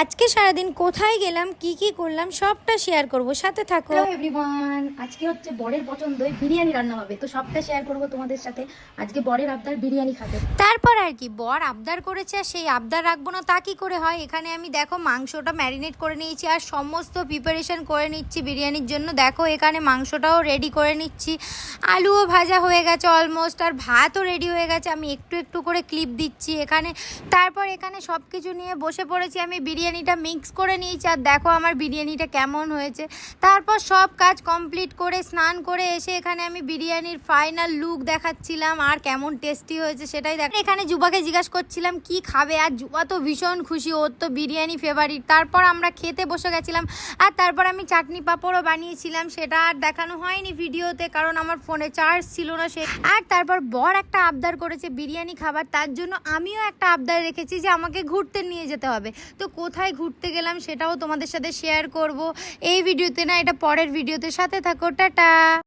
আজকে সারাদিন কোথায় গেলাম, কি কি করলাম সবটা শেয়ার করব, সাথে থাকো। হ্যালো এভরিওয়ান, আজকে হচ্ছে বরের পছন্দই বিরিয়ানি রান্না হবে, তো সবটা শেয়ার করব তোমাদের সাথে। আজকে বরের আবদার বিরিয়ানি খাবে। তারপর আর কি, বর আবদার করেছে আর সেই আবদার রাখবো না তা কি করে হয়। এখানে আমি দেখো মাংসটা ম্যারিনেট করে নিয়েছি আর সমস্ত প্রিপারেশন করে নিচ্ছি বিরিয়ানির জন্য। দেখো এখানে মাংসটাও রেডি করে নিচ্ছি, আলুও ভাজা হয়ে গেছে অলমোস্ট, আর ভাতও রেডি হয়ে গেছে। আমি একটু একটু করে ক্লিপ দিচ্ছি এখানে। তারপর এখানে সব কিছু নিয়ে বসে পড়েছি, আমি বিরিয়ানিটা মিক্স করে নিয়েছি। আর দেখো আমার বিরিয়ানিটা কেমন হয়েছে। তারপর সব কাজ কমপ্লিট করে স্নান করে এসে এখানে আমি বিরিয়ানির ফাইনাল লুক দেখাচ্ছিলাম আর কেমন টেস্টি হয়েছে সেটাই দেখ। এখানে জুবাকে জিজ্ঞাসা করছিলাম কি খাবে, আর জুবা তো ভীষণ খুশি, ওর তো বিরিয়ানি ফেভারিট। তারপর আমরা খেতে বসে গেছিলাম, আর তারপর আমি চাটনি পাঁপড়ও বানিয়েছিলাম, সেটা আর দেখানো হয়নি ভিডিওতে কারণ আমার ফোনে চার্জ ছিল না সে। আর তারপর বর একটা আবদার করেছে বিরিয়ানি খাবার, তার জন্য আমিও একটা আবদার রেখেছি যে আমাকে ঘুরতে নিয়ে যেতে হবে। তো কোথায় ঘুরতে গেলাম সেটাও তোমাদের সাথে শেয়ার করব এই ভিডিওতে, না এটা পরের ভিডিওতে। সাথে থাকো, টাটা।